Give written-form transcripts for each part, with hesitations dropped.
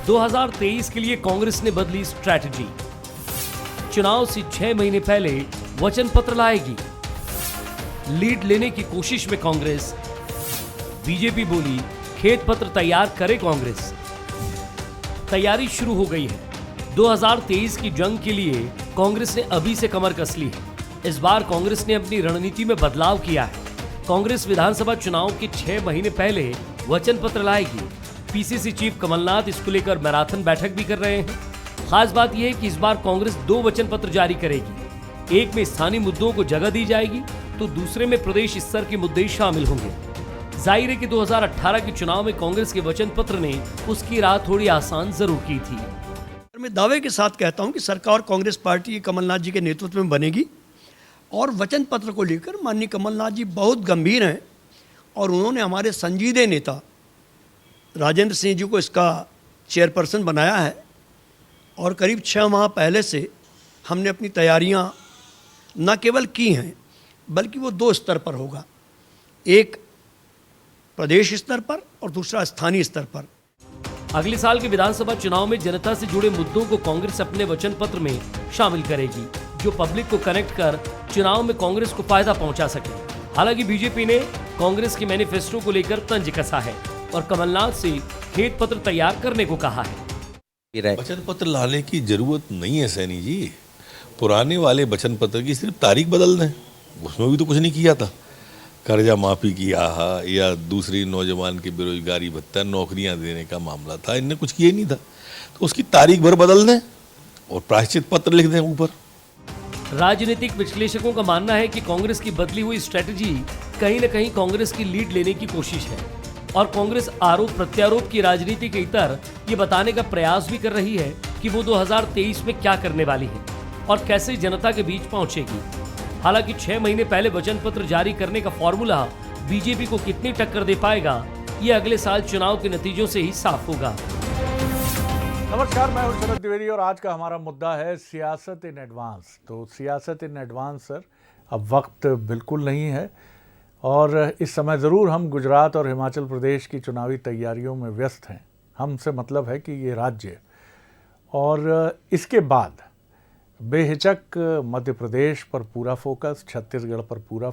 2023 के लिए कांग्रेस ने बदली स्ट्रैटेजी। चुनाव से 6 महीने पहले वचन पत्र लाएगी। लीड लेने की कोशिश में कांग्रेस। बीजेपी बोली खेत पत्र तैयार करे कांग्रेस। तैयारी शुरू हो गई है। 2023 की जंग के लिए कांग्रेस ने अभी से कमर कस ली है। इस बार कांग्रेस ने अपनी रणनीति में बदलाव किया है। कांग्रेस विधानसभा चुनाव के 6 महीने पहले वचन पत्र लाएगी। पीसीसी चीफ कमलनाथ इसको लेकर मैराथन बैठक भी कर रहे हैं। खास बात यह है कि इस बार कांग्रेस 2 वचन पत्र जारी करेगी। एक में स्थानीय मुद्दों को जगह दी जाएगी तो दूसरे में प्रदेश स्तर के मुद्दे शामिल होंगे। जाहिर है कि 2018 के चुनाव में कांग्रेस के वचन पत्र ने उसकी राह थोड़ी आसान जरूर की थी। मैं दावे के साथ कहता हूं कि सरकार कांग्रेस पार्टी कमलनाथ जी के नेतृत्व में बनेगी और वचन पत्र को लेकर माननीय कमलनाथ जी बहुत गंभीर हैं और उन्होंने हमारे संजीदे नेता राजेंद्र सिंह जी को इसका चेयरपर्सन बनाया है और करीब 6 माह पहले से हमने अपनी तैयारियां न केवल की हैं बल्कि वो 2 स्तर पर होगा, एक प्रदेश स्तर पर और दूसरा स्थानीय स्तर पर। अगले साल के विधानसभा चुनाव में जनता से जुड़े मुद्दों को कांग्रेस अपने वचन पत्र में शामिल करेगी, जो पब्लिक को कनेक्ट कर चुनाव में कांग्रेस को फायदा पहुंचा सके। हालांकि बीजेपी ने कांग्रेस के मैनिफेस्टो को लेकर तंज कसा है और कमलनाथ से खेत पत्र तैयार करने को कहा है। वचन पत्र लाने की जरूरत नहीं है सैनी जी। पुराने वाले वचन पत्र की सिर्फ तारीख बदल दें, उसमें भी तो कुछ नहीं किया था। कर्जा माफी किया या दूसरी नौजवान की बेरोजगारी भत्ता, नौकरियां देने का मामला था, इनने कुछ किया नहीं था। तो उसकी तारीख भर बदल दें और प्रायश्चित पत्र लिख दें ऊपर। राजनीतिक विश्लेषकों का मानना है कि कांग्रेस की बदली हुई स्ट्रेटजी कहीं न कहीं कांग्रेस की लीड लेने की कोशिश है और कांग्रेस आरोप प्रत्यारोप की राजनीति के इतर ये बताने का प्रयास भी कर रही है कि वो 2023 में क्या करने वाली है और कैसे जनता के बीच पहुंचेगी। हालांकि 6 महीने पहले वचन पत्र जारी करने का फॉर्मूला बीजेपी को कितनी टक्कर दे पाएगा, ये अगले साल चुनाव के नतीजों से ही साफ होगा। नमस्कार, मैं हूं शरद द्विवेदी और आज का हमारा मुद्दा है सियासत इन एडवांस। तो सियासत इन एडवांस सर, अब वक्त बिल्कुल नहीं है और इस समय ज़रूर हम गुजरात और हिमाचल प्रदेश की चुनावी तैयारियों में व्यस्त हैं। हमसे मतलब है कि ये राज्य और इसके बाद बेहिचक मध्य प्रदेश पर पूरा फोकस, छत्तीसगढ़ पर पूरा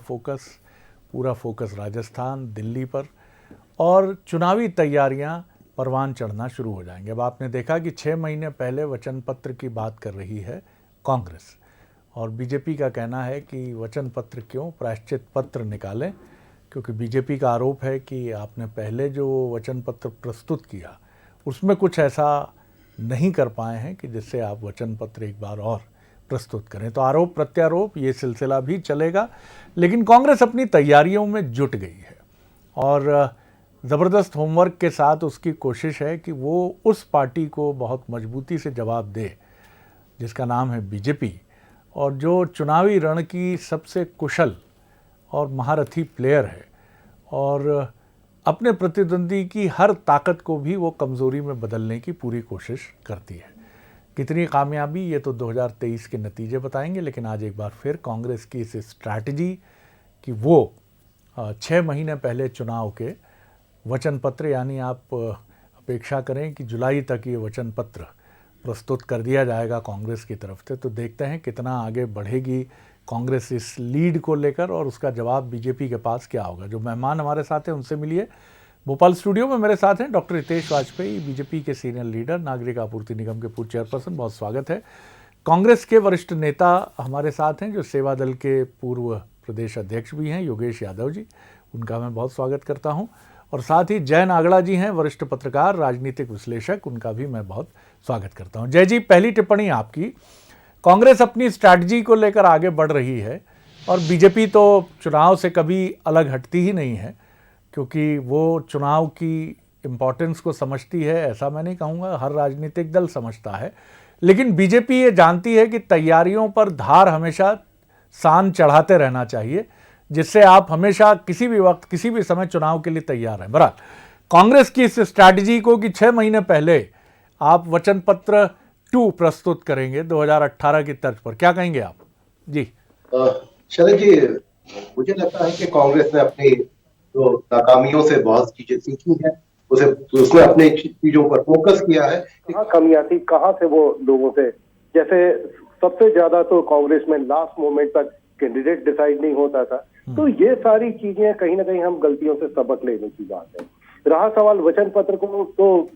फोकस राजस्थान, दिल्ली पर और चुनावी तैयारियां परवान चढ़ना शुरू हो जाएंगे। अब आपने देखा कि 6 महीने पहले वचन पत्र की बात कर रही है कांग्रेस और बीजेपी का कहना है कि वचन पत्र क्यों, प्रायश्चित पत्र निकालें, क्योंकि बीजेपी का आरोप है कि आपने पहले जो वचन पत्र प्रस्तुत किया उसमें कुछ ऐसा नहीं कर पाए हैं कि जिससे आप वचन पत्र एक बार और प्रस्तुत करें। तो आरोप प्रत्यारोप ये सिलसिला भी चलेगा, लेकिन कांग्रेस अपनी तैयारियों में जुट गई है और ज़बरदस्त होमवर्क के साथ उसकी कोशिश है कि वो उस पार्टी को बहुत मजबूती से जवाब दे जिसका नाम है बीजेपी और जो चुनावी रण की सबसे कुशल और महारथी प्लेयर है और अपने प्रतिद्वंदी की हर ताकत को भी वो कमज़ोरी में बदलने की पूरी कोशिश करती है। कितनी कामयाबी, ये तो 2023 के नतीजे बताएंगे, लेकिन आज एक बार फिर कांग्रेस की इस स्ट्रैटेजी कि वो 6 महीने पहले चुनाव के वचन पत्र, यानी आप अपेक्षा करें कि जुलाई तक ये वचन पत्र प्रस्तुत कर दिया जाएगा कांग्रेस की तरफ से, तो देखते हैं कितना आगे बढ़ेगी कांग्रेस इस लीड को लेकर और उसका जवाब बीजेपी के पास क्या होगा। जो मेहमान हमारे साथ हैं उनसे मिलिए। भोपाल स्टूडियो में मेरे साथ हैं डॉक्टर हितेश वाजपेयी, बीजेपी के सीनियर लीडर, नागरिक आपूर्ति निगम के पूर्व चेयरपर्सन, बहुत स्वागत है। कांग्रेस के वरिष्ठ नेता हमारे साथ हैं जो सेवा दल के पूर्व प्रदेश अध्यक्ष भी हैं, योगेश यादव जी, उनका मैं बहुत स्वागत करता हूं। और साथ ही जय नागड़ा जी हैं, वरिष्ठ पत्रकार, राजनीतिक विश्लेषक, उनका भी मैं बहुत स्वागत करता हूं। जय जी, पहली टिप्पणी आपकी। कांग्रेस अपनी स्ट्रैटेजी को लेकर आगे बढ़ रही है और बीजेपी तो चुनाव से कभी अलग हटती ही नहीं है, क्योंकि वो चुनाव की इम्पोर्टेंस को समझती है, ऐसा मैं नहीं कहूँगा, हर राजनीतिक दल समझता है, लेकिन बीजेपी ये जानती है कि तैयारियों पर धार हमेशा सान चढ़ाते रहना चाहिए, जिससे आप हमेशा किसी भी वक्त किसी भी समय चुनाव के लिए तैयार हैं। बहरहाल कांग्रेस की इस स्ट्रैटेजी को कि 6 महीने पहले आप वचन पत्र 2 प्रस्तुत करेंगे 2018 की तर्ज पर, क्या कहेंगे आप? जी शरद जी, मुझे लगता है कि कांग्रेस ने अपनी जो नाकामियों से बहुत चीजें सीखी हैं उसे उसने अपने चीजों पर फोकस किया है। कहाँ कमियां थी, कहाँ से वो लोगों से, जैसे सबसे ज्यादा तो कांग्रेस में लास्ट मोमेंट तक कैंडिडेट डिसाइड नहीं होता था। तो ये सारी चीजें कहीं ना कहीं हम गलतियों से सबक लेने की बात है। रहा सवाल वचन पत्र को, तो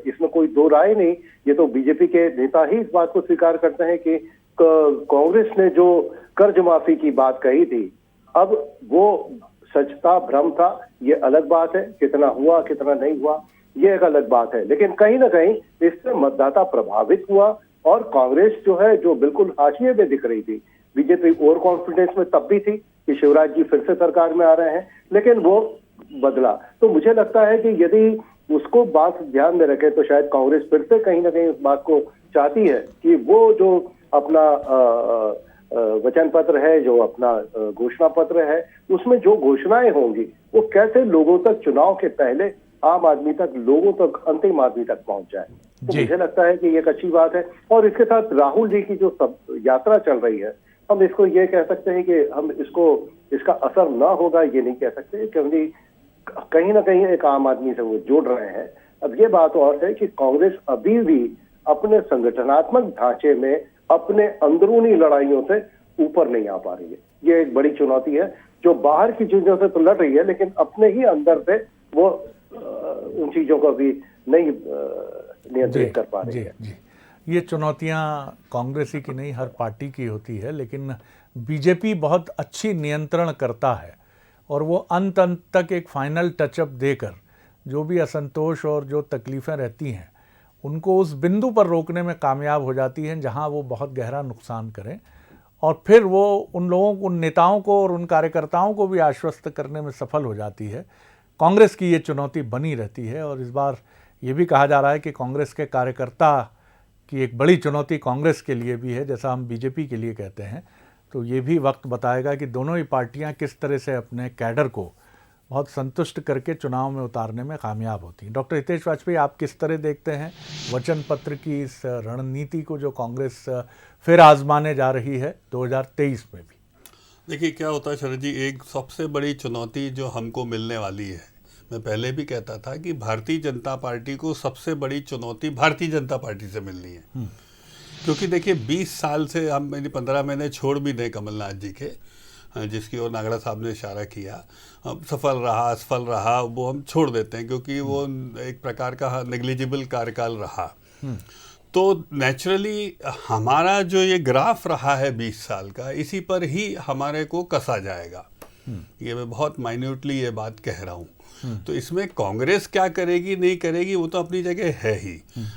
इसमें कोई दो राय नहीं, ये तो बीजेपी के नेता ही इस बात को स्वीकार करते हैं कि कांग्रेस ने जो कर्ज माफी की बात कही थी, अब वो सच था, भ्रम था, ये अलग बात है। कितना हुआ कितना नहीं हुआ ये एक अलग बात है, लेकिन कहीं ना कहीं इससे मतदाता प्रभावित हुआ और कांग्रेस जो है, जो बिल्कुल हाशिए में दिख रही थी, बीजेपी ओवर कॉन्फिडेंस में तब भी थी कि शिवराज जी फिर से सरकार में आ रहे हैं, लेकिन वो बदला। तो मुझे लगता है कि यदि उसको बात ध्यान में रखे तो शायद कांग्रेस फिर से कहीं ना कहीं उस बात को चाहती है कि वो जो अपना वचन पत्र है, जो अपना घोषणा पत्र है, उसमें जो घोषणाएं होंगी वो कैसे लोगों तक चुनाव के पहले आम आदमी तक, लोगों तक, अंतिम आदमी तक पहुंच जाए। तो मुझे लगता है कि ये एक अच्छी बात है। और इसके साथ राहुल जी की जो सब यात्रा चल रही है, हम इसको ये कह सकते हैं कि हम इसका असर ना होगा ये नहीं कह सकते, क्योंकि कहीं ना कहीं एक आम आदमी से वो जोड़ रहे हैं। अब ये बात और है कि कांग्रेस अभी भी अपने संगठनात्मक ढांचे में अपने अंदरूनी लड़ाइयों से ऊपर नहीं आ पा रही है। ये एक बड़ी चुनौती है, जो बाहर की चीजों से तो लड़ रही है, लेकिन अपने ही अंदर से वो उन चीजों को भी नहीं नियंत्रित कर पा रही है। जी, ये चुनौतियां कांग्रेस ही की नहीं, हर पार्टी की होती है, लेकिन बीजेपी बहुत अच्छी नियंत्रण करता है और वो अंत तक एक फाइनल टचअप देकर जो भी असंतोष और जो तकलीफ़ें रहती हैं उनको उस बिंदु पर रोकने में कामयाब हो जाती हैं जहां वो बहुत गहरा नुकसान करें, और फिर वो उन लोगों, उन नेताओं को और उन कार्यकर्ताओं को भी आश्वस्त करने में सफल हो जाती है। कांग्रेस की ये चुनौती बनी रहती है और इस बार ये भी कहा जा रहा है कि कांग्रेस के कार्यकर्ता की एक बड़ी चुनौती कांग्रेस के लिए भी है, जैसा हम बीजेपी के लिए कहते हैं। तो ये भी वक्त बताएगा कि दोनों ही पार्टियां किस तरह से अपने कैडर को बहुत संतुष्ट करके चुनाव में उतारने में कामयाब होती हैं। डॉक्टर हितेश वाजपेयी, आप किस तरह देखते हैं वचन पत्र की इस रणनीति को जो कांग्रेस फिर आजमाने जा रही है 2023 में भी? देखिए क्या होता है शरद जी, एक सबसे बड़ी चुनौती जो हमको मिलने वाली है, मैं पहले भी कहता था कि भारतीय जनता पार्टी को सबसे बड़ी चुनौती भारतीय जनता पार्टी से मिलनी है। क्योंकि देखिए 20 साल से हम 15 महीने छोड़ भी दें कमलनाथ जी के, जिसकी ओर नागड़ा साहब ने इशारा किया, सफल रहा असफल रहा वो हम छोड़ देते हैं, क्योंकि वो एक प्रकार का नेग्लिजिबल कार्यकाल रहा। तो नेचुरली हमारा जो ये ग्राफ रहा है 20 साल का, इसी पर ही हमारे को कसा जाएगा। ये मैं बहुत माइन्यूटली ये बात कह रहा हूँ। तो इसमें कांग्रेस क्या करेगी नहीं करेगी वो तो अपनी जगह है ही।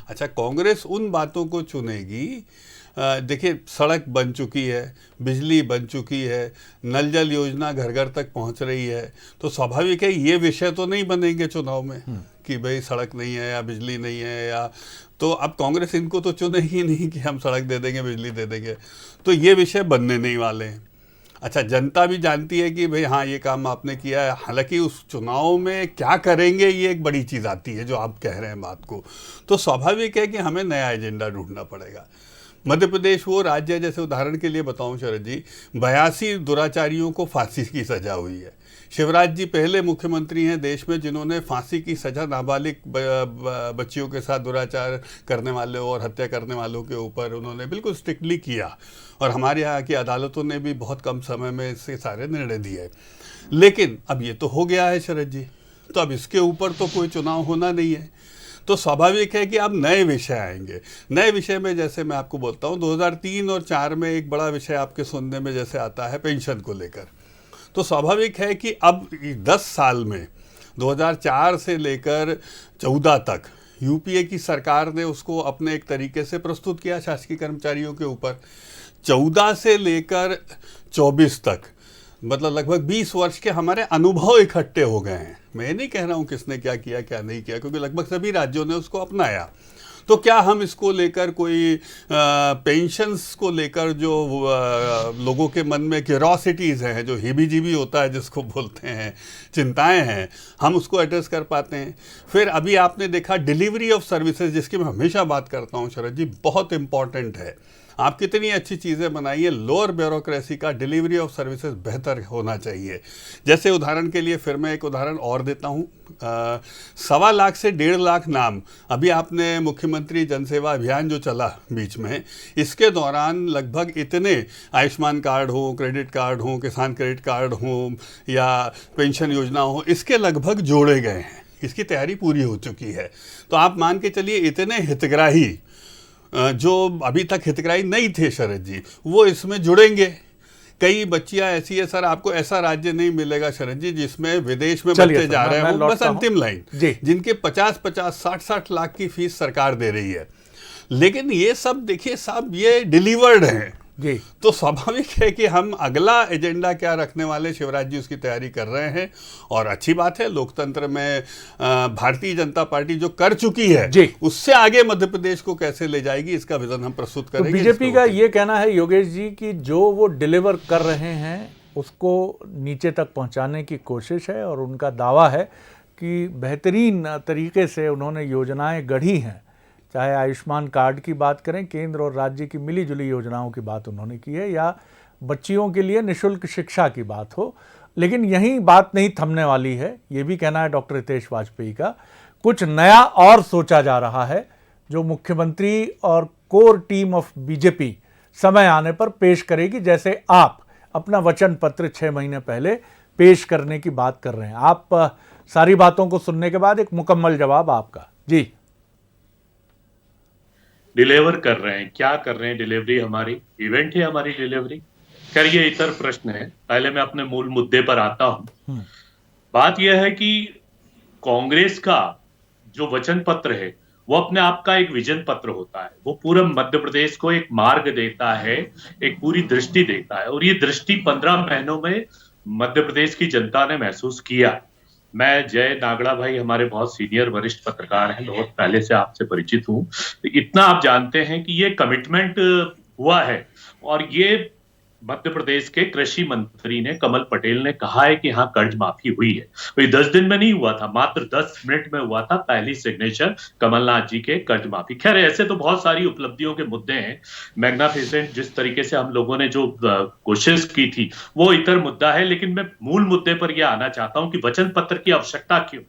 अच्छा, कांग्रेस उन बातों को चुनेगी, देखिए सड़क बन चुकी है, बिजली बन चुकी है, नल जल योजना घर घर तक पहुंच रही है, तो स्वाभाविक है ये विषय तो नहीं बनेंगे चुनाव में कि भाई सड़क नहीं है या बिजली नहीं है, या तो अब कांग्रेस इनको तो चुने ही नहीं कि हम सड़क दे देंगे बिजली दे देंगे, तो ये विषय बनने नहीं वाले हैं। अच्छा, जनता भी जानती है कि भाई हाँ ये काम आपने किया है, हालांकि उस चुनाव में क्या करेंगे ये एक बड़ी चीज़ आती है जो आप कह रहे हैं बात को। तो स्वाभाविक है कि हमें नया एजेंडा ढूंढना पड़ेगा। मध्य प्रदेश वो राज्य है, जैसे उदाहरण के लिए बताऊं शरद जी, 82 दुराचारियों को फांसी की सजा हुई है। शिवराज जी पहले मुख्यमंत्री हैं देश में जिन्होंने फांसी की सजा नाबालिग बच्चियों के साथ दुराचार करने वालों और हत्या करने वालों के ऊपर उन्होंने बिल्कुल स्ट्रिक्टली किया, और हमारे यहाँ की अदालतों ने भी बहुत कम समय में इसके सारे निर्णय दिए। लेकिन अब ये तो हो गया है शरद जी, तो अब इसके ऊपर तो कोई चुनाव होना नहीं है, तो स्वाभाविक है कि अब नए विषय आएंगे। नए विषय में जैसे मैं आपको बोलता हूँ 2003 और 2004 में एक बड़ा विषय आपके सुनने में जैसे आता है पेंशन को लेकर, तो स्वाभाविक है कि अब 10 साल में 2004 से लेकर 14 तक यूपीए की सरकार ने उसको अपने एक तरीके से प्रस्तुत किया शासकीय कर्मचारियों के ऊपर। 14 से लेकर 24 तक मतलब लगभग 20 वर्ष के हमारे अनुभव इकट्ठे हो गए हैं। मैं नहीं कह रहा हूँ किसने क्या किया क्या नहीं किया, क्योंकि लगभग सभी राज्यों ने उसको अपनाया। तो क्या हम इसको लेकर कोई पेंशन्स को लेकर जो लोगों के मन में क्यूरोसिटीज़ हैं, जो हिबी-जिबी होता है जिसको बोलते हैं, चिंताएं हैं, हम उसको एड्रेस कर पाते हैं? फिर अभी आपने देखा डिलीवरी ऑफ सर्विसेज, जिसकी मैं हमेशा बात करता हूँ शरद जी, बहुत इम्पॉर्टेंट है। आप कितनी अच्छी चीज़ें बनाइए, लोअर ब्यूरोक्रेसी का डिलीवरी ऑफ सर्विसेज बेहतर होना चाहिए। जैसे उदाहरण के लिए फिर मैं एक उदाहरण और देता हूँ, 1.25 लाख से 1.5 लाख नाम अभी आपने मुख्यमंत्री जनसेवा अभियान जो चला बीच में, इसके दौरान लगभग इतने आयुष्मान कार्ड हो, क्रेडिट कार्ड हो, किसान क्रेडिट कार्ड हो या पेंशन योजना हो, इसके लगभग जोड़े गए हैं, इसकी तैयारी पूरी हो चुकी है। तो आप मान के चलिए इतने हितग्राही जो अभी तक हितग्राही नहीं थे शरद जी, वो इसमें जुड़ेंगे। कई बच्चियां ऐसी है सर, आपको ऐसा राज्य नहीं मिलेगा शरद जी जिसमें विदेश में बच्चे जा रहे हैं, बस अंतिम लाइन, जिनके 50-50, 60-60 लाख की फीस सरकार दे रही है। लेकिन ये सब देखिए साहब, ये डिलीवर्ड हैं जी। तो स्वाभाविक है कि हम अगला एजेंडा क्या रखने वाले, शिवराज जी उसकी तैयारी कर रहे हैं। और अच्छी बात है, लोकतंत्र में भारतीय जनता पार्टी जो कर चुकी है जी, उससे आगे मध्य प्रदेश को कैसे ले जाएगी, इसका विजन हम प्रस्तुत करेंगे। तो बीजेपी का ये कहना है योगेश जी कि जो वो डिलीवर कर रहे हैं उसको नीचे तक पहुंचाने की कोशिश है, और उनका दावा है कि बेहतरीन तरीके से उन्होंने योजनाएं गढ़ी हैं। चाहे आयुष्मान कार्ड की बात करें, केंद्र और राज्य की मिली जुली योजनाओं की बात उन्होंने की है, या बच्चियों के लिए निःशुल्क शिक्षा की बात हो। लेकिन यहीं बात नहीं थमने वाली है, ये भी कहना है डॉक्टर हितेश वाजपेयी का। कुछ नया और सोचा जा रहा है जो मुख्यमंत्री और कोर टीम ऑफ बीजेपी समय आने पर पेश करेगी, जैसे आप अपना वचन पत्र 6 महीने पहले पेश करने की बात कर रहे हैं। आप सारी बातों को सुनने के बाद एक मुकम्मल जवाब आपका। जी, डिलीवर कर रहे हैं, क्या कर रहे हैं? डिलीवरी हमारी इवेंट है, हमारी डिलीवरी। खैर ये इतर प्रश्न है, पहले मैं अपने मूल मुद्दे पर आता हूं। बात यह है कि कांग्रेस का जो वचन पत्र है वो अपने आप का एक विजन पत्र होता है। वो पूरा मध्य प्रदेश को एक मार्ग देता है, एक पूरी दृष्टि देता है, और ये दृष्टि 15 महीनों में मध्य प्रदेश की जनता ने महसूस किया। मैं जय नागड़ा भाई हमारे बहुत सीनियर वरिष्ठ पत्रकार हैं, बहुत पहले से आपसे परिचित हूं, तो इतना आप जानते हैं कि ये कमिटमेंट हुआ है। और ये मध्य प्रदेश के कृषि मंत्री ने, कमल पटेल ने कहा है कि हाँ कर्ज माफी हुई है। तो ये 10 दिन में नहीं हुआ था, मात्र 10 मिनट में हुआ था पहली सिग्नेचर कमलनाथ जी के कर्ज माफी। खैर ऐसे तो बहुत सारी उपलब्धियों के मुद्दे हैं। मैग्नाफिसेंट जिस तरीके से हम लोगों ने जो कोशिश की थी वो इतर मुद्दा है, लेकिन मैं मूल मुद्दे पर यह आना चाहता हूं कि वचन पत्र की आवश्यकता क्यों?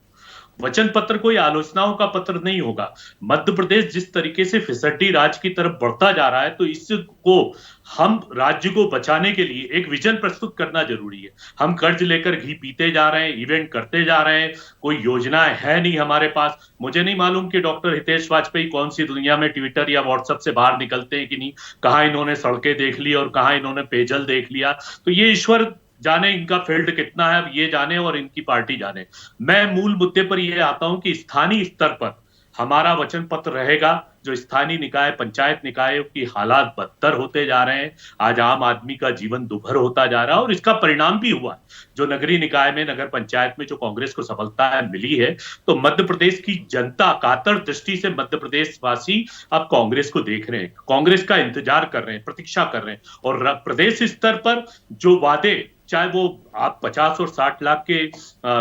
वचन पत्र कोई आलोचनाओं का पत्र नहीं होगा। मध्य प्रदेश जिस तरीके से फिसड्डी राज की तरफ बढ़ता जा रहा है, तो इसको हम राज्य को बचाने के लिए एक विजन प्रस्तुत करना जरूरी है। हम कर्ज लेकर घी पीते जा रहे हैं, इवेंट करते जा रहे हैं, कोई योजना है नहीं हमारे पास। मुझे नहीं मालूम कि डॉक्टर हितेश वाजपेयी कौन सी दुनिया में ट्विटर या व्हाट्सएप से बाहर निकलते हैं कि नहीं, कहां इन्होंने सड़कें देख ली और कहां इन्होंने पेयजल देख लिया। तो ये ईश्वर जाने इनका फील्ड कितना है, अब ये जाने और इनकी पार्टी जाने। मैं मूल मुद्दे पर यह आता हूं कि स्थानीय स्तर पर हमारा वचन पत्र रहेगा। जो स्थानीय निकाय, पंचायत निकायों की हालात बदतर होते जा रहे हैं, आज आम आदमी का जीवन दुभर होता जा रहा है, और इसका परिणाम भी हुआ। जो नगरीय निकाय में, नगर पंचायत में जो कांग्रेस को सफलता मिली है, तो मध्य प्रदेश की जनता कातर दृष्टि से मध्य प्रदेश वासी अब कांग्रेस को देख रहे हैं, कांग्रेस का इंतजार कर रहे हैं, प्रतीक्षा कर रहे हैं। और प्रदेश स्तर पर जो वादे, चाहे वो आप 50 और 60 लाख के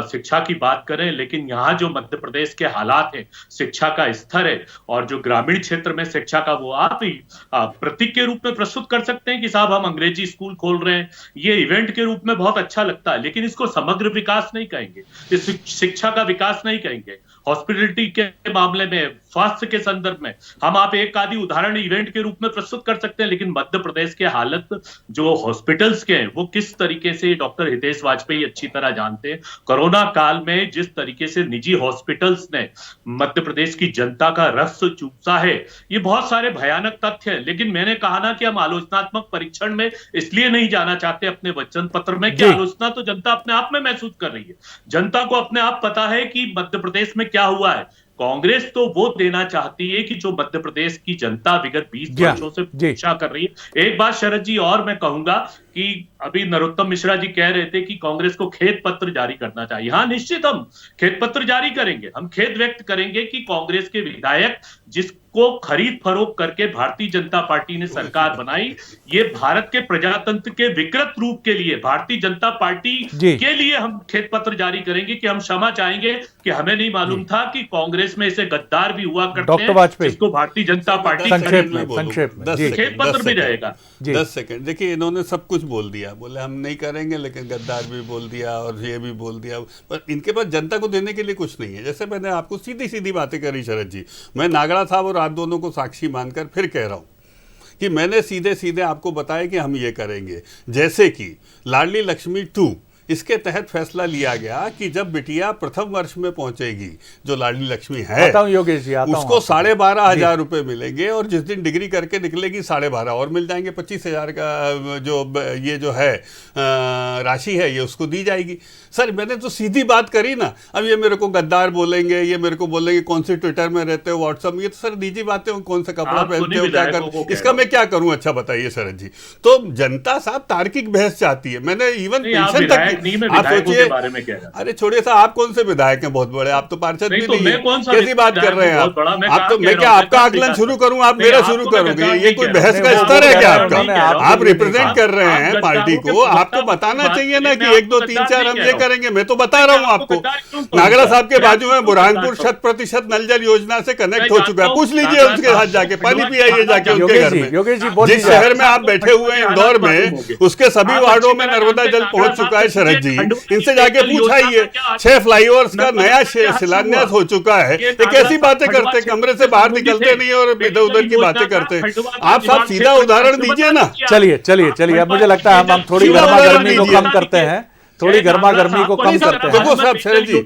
शिक्षा की बात करें, लेकिन यहाँ जो मध्य प्रदेश के हालात हैं, शिक्षा का स्तर है, और जो ग्रामीण क्षेत्र में शिक्षा का, वो आप ही प्रतीक के रूप में प्रस्तुत कर सकते हैं कि साहब हम अंग्रेजी स्कूल खोल रहे हैं। ये इवेंट के रूप में बहुत अच्छा लगता है, लेकिन इसको समग्र विकास नहीं कहेंगे, शिक्षा का विकास नहीं कहेंगे। हॉस्पिटलिटी के मामले में, स्वास्थ्य के संदर्भ में हम आप एक आदि उदाहरण इवेंट के रूप में प्रस्तुत कर सकते हैं, लेकिन मध्य प्रदेश के हालत जो हॉस्पिटल्स के हैं वो किस तरीके से डॉक्टर हितेश वाजपेयी अच्छी तरह जानते हैं। कोरोना काल में जिस तरीके से निजी हॉस्पिटल्स ने मध्य प्रदेश की जनता का रस चूसा है, ये बहुत सारे भयानक तथ्य हैं। लेकिन मैंने कहा ना कि हम आलोचनात्मक परीक्षण में इसलिए नहीं जाना चाहते अपने वचन पत्र में कि आलोचना तो जनता अपने आप में महसूस कर रही है। जनता को अपने आप पता है कि मध्य प्रदेश में क्या हुआ है। कांग्रेस तो वो देना चाहती है कि जो मध्य प्रदेश की जनता विगत 20 वर्षों से पीछा कर रही है। एक बात शरद जी और मैं कहूंगा कि अभी नरोत्तम मिश्रा जी कह रहे थे कि कांग्रेस को खेद पत्र जारी करना चाहिए। हाँ, निश्चित हम खेद पत्र जारी करेंगे, हम खेद व्यक्त करेंगे कि कांग्रेस के विधायक जिसको खरीद फरोख्त करके भारतीय जनता पार्टी ने सरकार बनाई, ये भारत के प्रजातंत्र के विकृत रूप के लिए भारतीय जनता पार्टी के लिए हम खेद पत्र जारी करेंगे कि हम क्षमा चाहेंगे कि हमें नहीं मालूम था कि कांग्रेस में ऐसे गद्दार भी हुआ करते हैं जिसको भारतीय जनता पार्टी संक्षेप में खेद पत्र भी रहेगा। 10 सेकंड। देखिए, इन्होंने सब कुछ बोल दिया, बोले हम नहीं करेंगे, लेकिन गद्दार भी बोल दिया और ये भी बोल दिया, पर इनके पास जनता को देने के लिए कुछ नहीं है। जैसे मैंने आपको सीधी सीधी बातें करी शरद जी, मैं नागड़ा साहब और आप दोनों को साक्षी मानकर फिर कह रहा हूं कि मैंने सीधे सीधे आपको बताया कि हम ये करेंगे। जैसे कि लाडली लक्ष्मी 2, इसके तहत फैसला लिया गया कि जब बिटिया प्रथम वर्ष में पहुंचेगी, जो लाडली लक्ष्मी है, योगेश जी, उसको 12,500 रुपए मिलेंगे, और जिस दिन डिग्री करके निकलेगी 12,500 और मिल जाएंगे। 25,000 का ये जो है राशि है, ये उसको दी जाएगी। सर, मैंने तो सीधी बात करी ना। अब ये मेरे को गद्दार बोलेंगे, ये मेरे को बोलेंगे कौन सी ट्विटर में रहते हो, व्हाट्सएप में, ये तो सर निजी बातें हो, कौन सा कपड़ा पहनते हो, क्या कर, इसका मैं क्या करूं? अच्छा बताइए शरद जी। तो जनता साहब तार्किक बहस चाहती है। मैंने इवन पेंशन तक, आप सोचिए, अरे छोड़िए साहब, आप कौन से विधायक हैं बहुत बड़े, आप तो पार्षद भी नहीं है, कैसी बात कर रहे हैं आप तो मैं क्या आपका आकलन शुरू करूं, आप मेरा शुरू करोगे? ये कोई बहस का स्तर है क्या आपका? आप रिप्रेजेंट कर रहे हैं पार्टी को, आपको बताना चाहिए ना कि 1, 2, 3, 4 हम ये करेंगे। मैं तो बता रहा हूं आपको, नागड़ा साहब के बाजू में बुरहानपुर 100% नल जल योजना से कनेक्ट हो चुका है। पूछ लीजिए उसके साथ जाके, पानी पियाइए जाके उनके घर में। जिस शहर में आप बैठे हुए हैं इंदौर में, उसके सभी वार्डों में नर्मदा जल पहुंच चुका है शरद जी, इनसे जाके पूछाइए। 6 फ्लाईओवर्स का नया शिलान्यास हो चुका है। ये कैसी बातें करते, कमरे से बाहर निकलते नहीं और इधर उधर की बातें करते। आप सब सीधा उदाहरण दीजिए ना। चलिए, अब मुझे लगता है हम थोड़ी गर्मा गर्मी को कम करते हैं, थोड़ी गर्मा गर्मी को कम करते हैं। देखो साहब, शरद जी,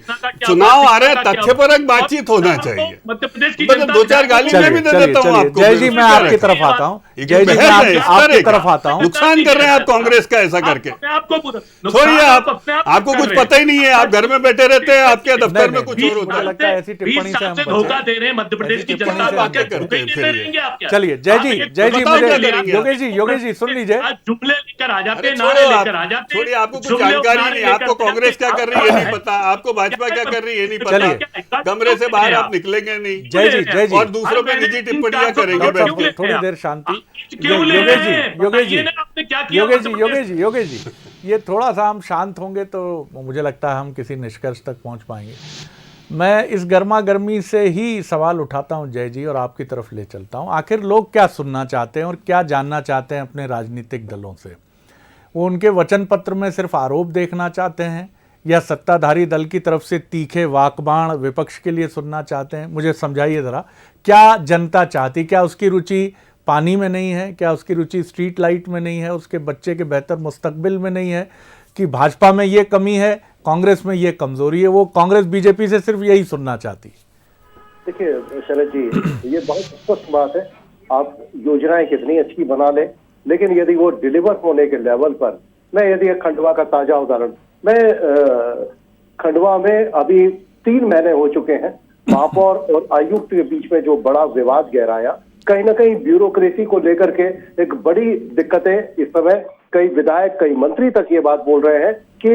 चुनाव आ रहे हैं, तथ्यपरक बातचीत होना चाहिए। मतलब 2-4 गाली मैं भी दे देता हूँ आपको। जय जी, मैं आपकी तरफ आता हूँ। जय जी, मैं आपकी तरफ आता हूँ। नुकसान कर रहे हैं आप कांग्रेस का ऐसा करके। छोड़िए, आपको कुछ पता ही नहीं है, आप घर में बैठे रहते हैं, आपके दफ्तर में कुछ और होता है। लगता है ऐसी टिप्पणी से हम धोखा दे रहे हैं मध्य प्रदेश की जनता को। क्या करते हैं फिर? चलिए जय जी, योगेश जी सुन लीजिए। जुमले लेकर आ जाते हैं, नारे लेकर आ जाते हैं। छोड़िए, आपको कुछ जानकारी नहीं, आपको कांग्रेस क्या कर रही है नहीं पता, आपको भाजपा क्या कर रही है नहीं पता, कमरे से बाहर आप निकलेंगे नहीं। जय जी, और दूसरों पे निजी टिप्पणियां करेंगे बैठ के। थोड़ी देर शांति। योगेश जी, ये थोड़ा सा हम शांत होंगे तो मुझे लगता है हम किसी निष्कर्ष तक पहुंच पाएंगे। मैं इस गर्मा गर्मी से ही सवाल उठाता हूं जय जी, और आपकी तरफ ले चलता हूं। आखिर लोग क्या सुनना चाहते हैं और क्या जानना चाहते हैं अपने राजनीतिक दलों से? वो उनके वचन पत्र में सिर्फ आरोप देखना चाहते हैं, या सत्ताधारी दल की तरफ से तीखे वाकबाण विपक्ष के लिए सुनना चाहते हैं? मुझे समझाइए ज़रा, क्या जनता चाहती? क्या उसकी रुचि पानी में नहीं है? क्या उसकी रुचि स्ट्रीट लाइट में नहीं है? उसके बच्चे के बेहतर मुस्तकबिल में नहीं है? कि भाजपा में ये कमी है, कांग्रेस में ये कमजोरी है? वो कांग्रेस बीजेपी से सिर्फ यही सुनना चाहती। देखिए शरद जी, ये बहुत स्पष्ट बात है। आप योजनाएं कितनी अच्छी बना लें, लेकिन यदि वो डिलीवर होने के लेवल पर, मैं यदि खंडवा का ताजा उदाहरण, मैं खंडवा में अभी 3 महीने हो चुके हैं, महापौर और आयुक्त के बीच में जो बड़ा विवाद गहराया, कहीं ना कहीं ब्यूरोक्रेसी को लेकर के एक बड़ी दिक्कतें इस समय कई विधायक, कई मंत्री तक ये बात बोल रहे हैं कि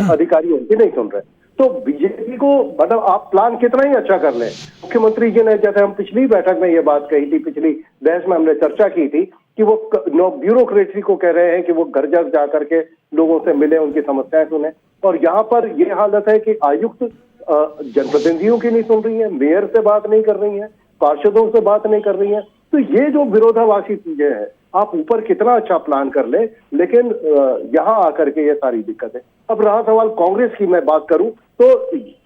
अधिकारी उनकी नहीं सुन रहे। तो बीजेपी को, मतलब आप प्लान कितना ही अच्छा कर लें, मुख्यमंत्री जी ने, जैसे हम पिछली बैठक में ये बात कही थी, पिछली बहस में हमने चर्चा की थी कि वो ब्यूरोक्रेसी को कह रहे हैं कि वो घर घर जा करके लोगों से मिले, उनकी समस्याएं सुने, और यहाँ पर ये हालत है कि आयुक्त जनप्रतिनिधियों की नहीं सुन रही है, मेयर से बात नहीं कर रही है, पार्षदों से बात नहीं कर रही है। तो ये जो विरोधाभासी चीजें हैं, आप ऊपर कितना अच्छा प्लान कर ले, लेकिन यहाँ आकर के ये सारी दिक्कतें। अब रहा सवाल कांग्रेस की, मैं बात करूं तो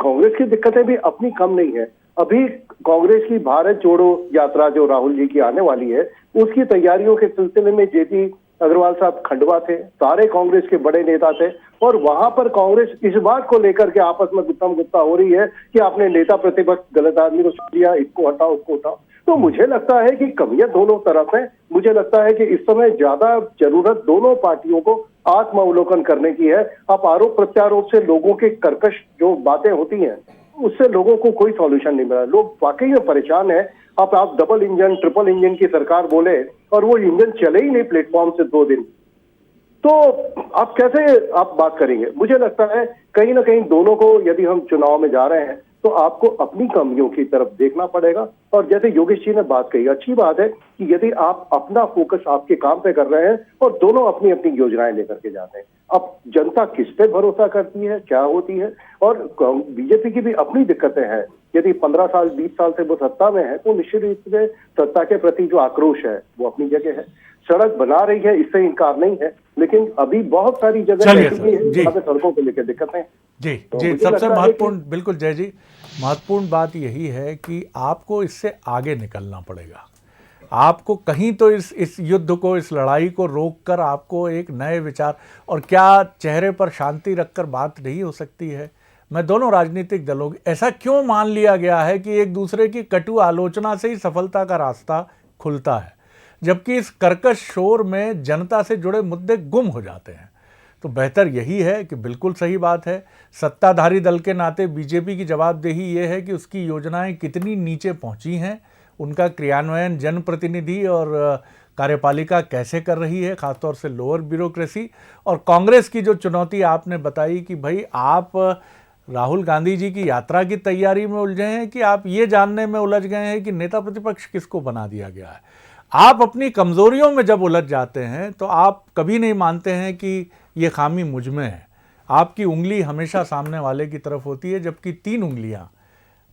कांग्रेस की दिक्कतें भी अपनी कम नहीं है। अभी कांग्रेस की भारत जोड़ो यात्रा जो राहुल जी की आने वाली है, उसकी तैयारियों के सिलसिले में जेपी अग्रवाल साहब खंडवा थे, सारे कांग्रेस के बड़े नेता थे, और वहां पर कांग्रेस इस बात को लेकर के आपस में गुत्थम गुत्ता हो रही है कि आपने नेता प्रतिपक्ष गलत आदमी को सुन लिया, इसको हटाओ, उसको हटाओ। तो मुझे लगता है कि कमियां दोनों तरफ है। मुझे लगता है कि इस समय ज्यादा जरूरत दोनों पार्टियों को आत्मावलोकन करने की है। आप आरोप प्रत्यारोप से लोगों के कर्कश जो बातें होती हैं, उससे लोगों को कोई सॉल्यूशन नहीं मिला। लोग वाकई में परेशान है। आप डबल इंजन, ट्रिपल इंजन की सरकार बोले और वो इंजन चले ही नहीं प्लेटफॉर्म से 2 दिन। तो आप कैसे आप बात करेंगे? मुझे लगता है कहीं ना कहीं दोनों को, यदि हम चुनाव में जा रहे हैं तो आपको अपनी कमियों की तरफ देखना पड़ेगा। और जैसे योगेश जी ने बात कही, अच्छी बात है कि यदि आप अपना फोकस आपके काम पे कर रहे हैं और दोनों अपनी अपनी योजनाएं लेकर के जाते हैं, अब जनता किस पे भरोसा करती है, क्या होती है? और बीजेपी की भी अपनी दिक्कतें हैं। यदि 15 साल 20 साल से वो सत्ता में है तो निश्चित रूप से सत्ता के प्रति जो आक्रोश है वो अपनी जगह है। सड़क बना रही है, इससे इनकार नहीं है, लेकिन अभी बहुत सारी जगह चलिए ऐसी सर, भी है जी। जहाँ पे सड़कों को लेकर दिक्कतें हैं। जी तो जी, मुझे सबसे लगता है महत्वपूर्ण, बिल्कुल जय जी, महत्वपूर्ण बात यही है कि आपको इससे आगे निकलना पड़ेगा। आपको कहीं तो इस युद्ध को, इस लड़ाई को रोककर आपको एक नए विचार, और क्या चेहरे पर शांति रखकर बात नहीं हो सकती है? मैं दोनों राजनीतिक दलों की, ऐसा क्यों मान लिया गया है कि एक दूसरे की कटु आलोचना से ही सफलता का रास्ता खुलता है, जबकि इस कर्कश शोर में जनता से जुड़े मुद्दे गुम हो जाते हैं? तो बेहतर यही है कि, बिल्कुल सही बात है, सत्ताधारी दल के नाते बीजेपी की जवाबदेही ये है कि उसकी योजनाएं कितनी नीचे पहुंची हैं, उनका क्रियान्वयन जनप्रतिनिधि और कार्यपालिका कैसे कर रही है, खासतौर से लोअर ब्यूरोक्रेसी। और कांग्रेस की जो चुनौती आपने बताई कि भाई आप राहुल गांधी जी की यात्रा की तैयारी में उलझे हैं कि आप ये जानने में उलझ गए हैं कि नेता प्रतिपक्ष किसको बना दिया गया है। आप अपनी कमजोरियों में जब उलझ जाते हैं तो आप कभी नहीं मानते हैं कि ये खामी मुझ में है। आपकी उंगली हमेशा सामने वाले की तरफ होती है, जबकि 3 उंगलियां,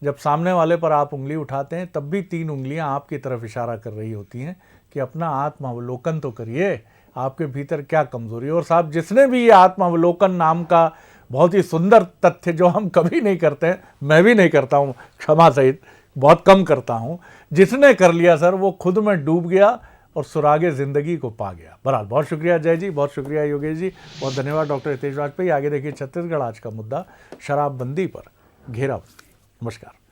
जब सामने वाले पर आप उंगली उठाते हैं तब भी 3 उंगलियां आपकी तरफ इशारा कर रही होती हैं कि अपना आत्मावलोकन तो करिए, आपके भीतर क्या कमजोरी है। और साहब, जिसने भी ये आत्मावलोकन नाम का बहुत ही सुंदर तथ्य, जो हम कभी नहीं करते हैं, मैं भी नहीं करता हूँ, क्षमा सहित बहुत कम करता हूँ, जिसने कर लिया सर, वो खुद में डूब गया और सुरागे ज़िंदगी को पा गया। बहरहाल बहुत शुक्रिया जय जी, बहुत शुक्रिया योगेश जी, बहुत धन्यवाद डॉक्टर हितेश वाजपेयी। आगे देखिए छत्तीसगढ़ आज का मुद्दा, शराबबंदी पर घेराबंदी। नमस्कार।